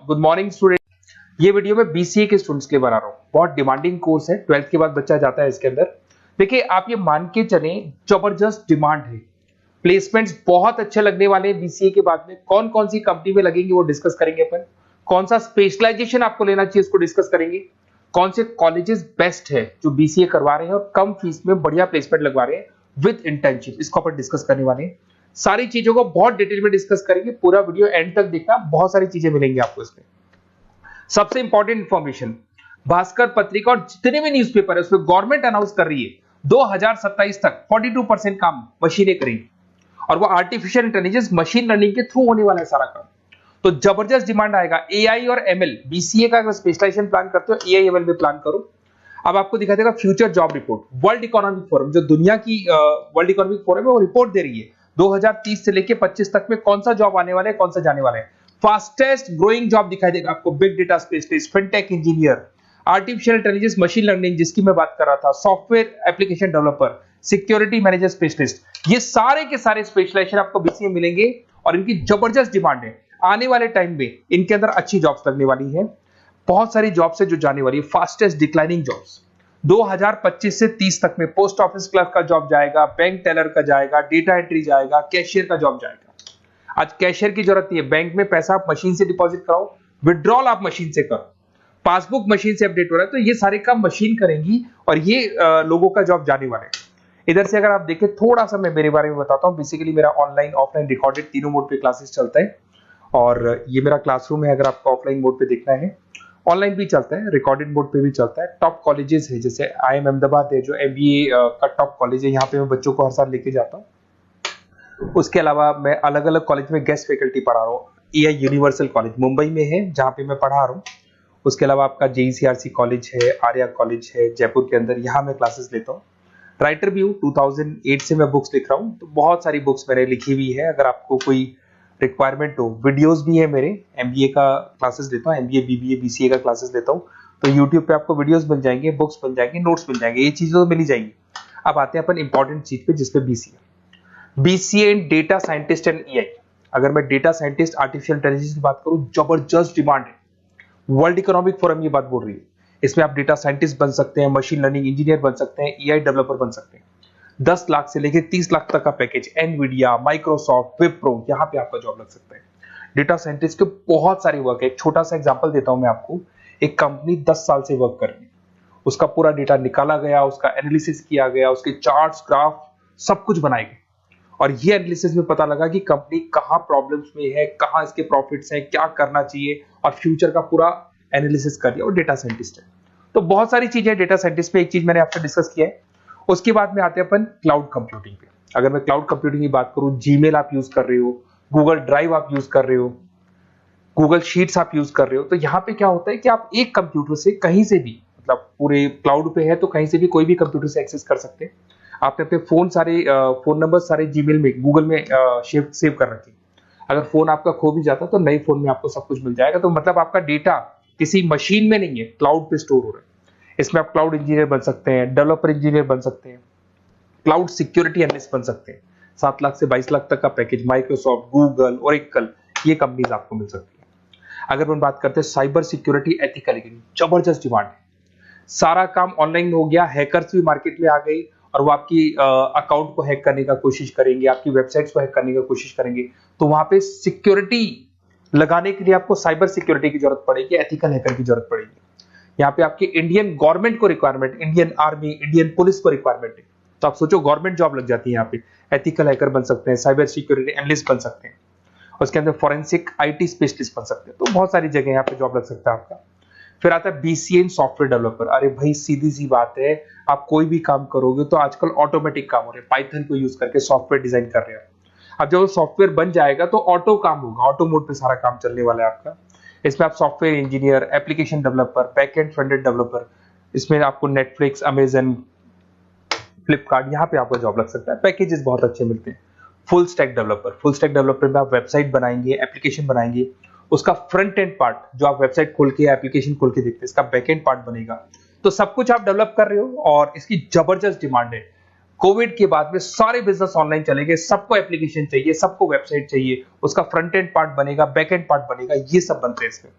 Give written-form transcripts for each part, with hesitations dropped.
Good morning student. ये video मैं BCA के स्टूडेंट्स के लिए बना रहा हूँ। बहुत डिमांडिंग कोर्स है, 12th के बाद बच्चा जाता है इसके अंदर। देखिए आप ये मान के चले, जबरदस्त डिमांड है, प्लेसमेंट्स बहुत अच्छे लगने वाले हैं बीसीए के बाद में। कौन कौन सी कंपनी में लगेंगे वो डिस्कस करेंगे अपन। कौन सा स्पेशलाइजेशन आपको लेना चाहिए उसको डिस्कस करेंगे। कौन से कॉलेजेस बेस्ट है जो बीसीए करवा रहे हैं और कम फीस में बढ़िया प्लेसमेंट लगवा रहे हैं विद इंटर्नशिप, इसको अपन डिस्कस करने वाले हैं। सारी चीजों को बहुत डिटेल में डिस्कस करेंगे। पूरा वीडियो एंड तक देखना, बहुत सारी चीजें मिलेंगी आपको इसमें। सबसे इंपॉर्टेंट इंफॉर्मेशन, भास्कर पत्रिका और जितने भी न्यूज़पेपर है उसमें गवर्नमेंट अनाउंस कर रही है 2027 तक 42% काम मशीनें करेंगी और वो आर्टिफिशियल इंटेलिजेंस मशीन लर्निंग के थ्रू होने वाला है सारा काम। तो जबरदस्त डिमांड आएगा। एआई और एमएल, बीसीए का अगर स्पेशलाइजेशन प्लान करते हो एआई एमएल में प्लान करो। अब आपको दिखा देगा future job report, world economic forum, जो दुनिया की वर्ल्ड इकोनॉमिक फोरम है वो रिपोर्ट दे रही है 2030 से लेके 25 तक में कौन सा जॉब आने वाला है, कौन सा जाने वाला है। फास्टेस्ट ग्रोइंग जॉब दिखाई देगा आपको, big data specialist, fintech engineer, artificial intelligence machine learning जिसकी मैं बात कर रहा था, software application developer, security manager specialist, ये सारे के सारे स्पेशलाइजेशन आपको बीसीए मिलेंगे और इनकी जबरदस्त डिमांड है। आने वाले टाइम में इनके अंदर अच्छी जॉब्स लगने वाली है, बहुत सारी जॉब्स है जो जाने वाली है। फास्टेस्ट डिक्लाइनिंग जॉब्स 2025 से 30 तक में पोस्ट ऑफिस क्लर्क का जॉब जाएगा, बैंक टेलर का जाएगा, डेटा एंट्री जाएगा, कैशियर का जॉब जाएगा। आज कैशियर की जरूरत नहीं है, बैंक में पैसा आप मशीन से डिपॉजिट कराओ, विड्रॉल आप मशीन से करो, पासबुक मशीन से अपडेट हो रहा है, तो ये सारे काम मशीन करेंगी और ये लोगों का जॉब जाने वाला है। इधर से अगर आप देखें थोड़ा सा मैं मेरे बारे में बताता हूँ। बेसिकली मेरा ऑनलाइन ऑफलाइन रिकॉर्डेड तीनों मोड पे क्लासेस चलता है और ये मेरा क्लासरूम है। अगर आपको ऑफलाइन मोड पे देखना है, ऑनलाइन भी चलता है, रिकॉर्डेड मोड पे भी चलता है। टॉप कॉलेजेस है जैसे IIM अहमदाबाद है जो MBA का टॉप कॉलेज है, यहाँ पे मैं बच्चों को हर साल लेके जाता हूँ। उसके अलावा मैं अलग अलग कॉलेज में गेस्ट फैकल्टी पढ़ा रहा हूँ। AI यूनिवर्सल कॉलेज मुंबई में है जहाँ पे मैं पढ़ा रहा हूँ। उसके अलावा आपका JECRC कॉलेज है, आर्या कॉलेज है जयपुर के अंदर, यहाँ मैं क्लासेस लेता हूँ। राइटर भी हूँ, 2008 से मैं बुक्स लिख रहा हूँ, तो बहुत सारी बुक्स मैंने लिखी हुई है। अगर आपको कोई रिक्वायरमेंट हो, वीडियोस भी है मेरे, MBA का क्लासेस लेता हूँ, MBA BBA BCA का क्लासेस लेता हूँ, तो YouTube पे आपको वीडियोस मिल जाएंगे, बुक्स मिल जाएंगे, नोट्स मिल जाएंगे, ये चीजें तो मिल ही जाएंगी। अब आते हैं अपन इंपॉर्टेंट चीज पे जिसपे BCA in data scientist and AI। अगर मैं डेटा साइंटिस्ट आर्टिफिशियल इंटेलिजेंस की बात करूं, जबरदस्त डिमांड है। वर्ल्ड इकोनॉमिक फोरम ये बात बोल रही है। इसमें आप डेटा साइंटिस्ट बन सकते हैं, मशीन लर्निंग इंजीनियर बन सकते हैं, AI डेवलपर बन सकते हैं। 10 लाख से लेकर 30 लाख तक का पैकेज, एनवीडिया, माइक्रोसॉफ्ट, विप्रो, यहाँ पे आपका जॉब लग सकता है। डेटा साइंटिस्ट के बहुत सारे वर्क है। एक छोटा सा एग्जांपल देता हूं मैं आपको। एक कंपनी 10 साल से वर्क कर रही है, उसका पूरा डेटा निकाला गया, उसका एनालिसिस किया गया, उसके चार्ट्स, ग्राफ सब कुछ बनाए गए और ये एनालिसिस में पता लगा कि कंपनी कहां प्रॉब्लम्स में है, कहां इसके प्रॉफिट्स हैं, क्या करना चाहिए और फ्यूचर का पूरा एनालिसिस कर दिया। और डेटा साइंटिस्ट है, तो बहुत सारी चीजें डेटा साइंटिस्ट पे। एक चीज मैंने आपसे डिस्कस किया है। उसके बाद में आते हैं अपन क्लाउड कंप्यूटिंग पे। अगर मैं क्लाउड कंप्यूटिंग की बात करूं, जीमेल आप यूज कर रहे हो, गूगल ड्राइव आप यूज कर रहे हो, गूगल शीट्स आप यूज कर रहे हो, तो यहाँ पे क्या होता है कि आप एक कंप्यूटर से कहीं से भी, मतलब पूरे क्लाउड पे है तो कहीं से भी कोई भी कंप्यूटर से एक्सेस कर सकते हैं। आपने अपने फोन सारे फोन नंबर सारे जीमेल में, गूगल में सेव कर रखे। अगर फोन आपका खो भी जाता तो नए फोन में आपको सब कुछ मिल जाएगा। तो मतलब आपका डेटा किसी मशीन में नहीं है, क्लाउड पे स्टोर हो रहा है। इसमें आप क्लाउड इंजीनियर बन सकते हैं, डेवलपर इंजीनियर बन सकते हैं, क्लाउड सिक्योरिटी एनालिस्ट बन सकते हैं। 7 लाख से 22 लाख तक का पैकेज, माइक्रोसॉफ्ट, गूगल, ओरेकल, ये कंपनीज आपको मिल सकती है। अगर हम बात करते हैं साइबर सिक्योरिटी एथिकल, जबरदस्त डिमांड है। सारा काम ऑनलाइन हो गया, हैकर्स भी मार्केट में आ गई और वो आपकी अकाउंट को हैक करने का कोशिश करेंगे, आपकी वेबसाइट्स को हैक करने का कोशिश करेंगे। तो वहां पे सिक्योरिटी लगाने के लिए आपको साइबर सिक्योरिटी की जरूरत पड़ेगी, एथिकल हैकर की जरूरत पड़ेगी। यहाँ पे आपकी इंडियन गवर्नमेंट को requirement, Indian army, Indian police को रिक्वायरमेंट है। तो आप सोचो गवर्नमेंट जॉब लग जाती है यहाँ पे। एथिकल हैकर बन सकते हैं, साइबर सिक्योरिटी एनालिस्ट बन सकते हैं, उसके अंदर फॉरेंसिक IT स्पेशलिस्ट बन सकते हैं। तो बहुत सारी जगह यहाँ पे जॉब लग सकता है आपका। फिर आता है BCA इन सॉफ्टवेयर डेवलपर। अरे भाई सीधी सी बात है, आप कोई भी काम करोगे तो आजकल ऑटोमेटिक काम हो रहे हैं, पाइथन को यूज करके सॉफ्टवेयर डिजाइन कर रहे हैं। अब जब वो सॉफ्टवेयर बन जाएगा तो ऑटो काम होगा, ऑटो मोड पे सारा काम चलने वाला है आपका। इसमें आप software engineer, application developer, backend front-end developer, इसमें आपको नेटफ्लिक्स, अमेजन, फ्लिपकार्ट, यहाँ पे आपका जॉब लग सकता है। पैकेजेस बहुत अच्छे मिलते हैं। फुल स्टैक डेवलपर में आप वेबसाइट बनाएंगे, एप्लीकेशन बनाएंगे, उसका फ्रंट एंड पार्ट जो आप वेबसाइट खोल के एप्लीकेशन खोल के देखते हैं, इसका बैक एंड पार्ट बनेगा। तो सब कुछ आप डेवलप कर रहे हो और इसकी जबरदस्त डिमांड है। कोविड के बाद में सारे बिजनेस ऑनलाइन चले गए, सबको एप्लीकेशन चाहिए, सबको वेबसाइट चाहिए, उसका फ्रंट एंड पार्ट बनेगा, बैक एंड पार्ट बनेगा, ये सब बनते हैं इसमें।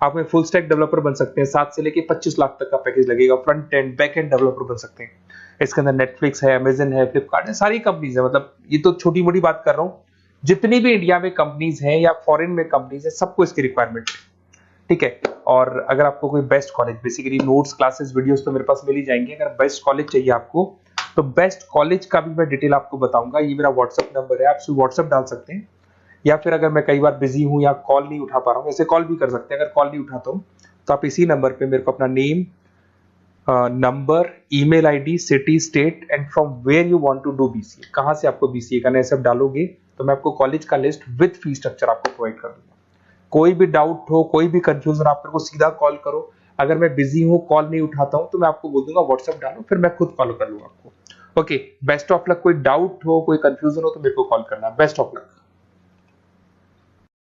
आप में फुल स्टैक डेवलपर बन सकते हैं, 7 से लेके 25 लाख तक का पैकेज लगेगा, front end back end developer बन सकते हैं। इसके अंदर नेटफ्लिक्स है, अमेजन है, फ्लिपकार्ट है, सारी कंपनीज है। मतलब ये तो छोटी मोटी बात कर रहा हूँ, जितनी भी इंडिया में कंपनीज हैं या फॉरेन में कंपनीज है, सबको इसकी रिक्वायरमेंट है, ठीक है। और अगर आपको कोई best college, basically notes, classes, videos तो मेरे पास मिल ही जाएंगे। अगर बेस्ट कॉलेज चाहिए आपको, तो बेस्ट कॉलेज का भी मैं डिटेल आपको बताऊंगा। ये मेरा व्हाट्सएप नंबर है, आप व्हाट्सएप डाल सकते हैं, या फिर अगर मैं कई बार बिजी हूं या कॉल नहीं उठा पा रहा हूं, ऐसे कॉल भी कर सकते हैं। अगर कॉल नहीं उठाता हूं तो आप इसी नंबर पे मेरे को अपना name, number, email ID, city, state and from where you want to do BCA, कहां से आपको बीसीए करना है, सब डालोगे तो मैं आपको कॉलेज का लिस्ट विद फी स्ट्रक्चर आपको प्रोवाइड कर दूंगा। कोई भी डाउट हो, कोई भी कंफ्यूजन, आप मेरे को सीधा कॉल करो। अगर मैं बिजी हूं, कॉल नहीं उठाता हूं, तो मैं आपको बोल दूंगा व्हाट्सएप डालो, फिर मैं खुद कॉल कर लूंगा आपको। Okay, best of luck. कोई डाउट हो, कोई कंफ्यूजन हो तो मेरे को कॉल करना। Best of luck.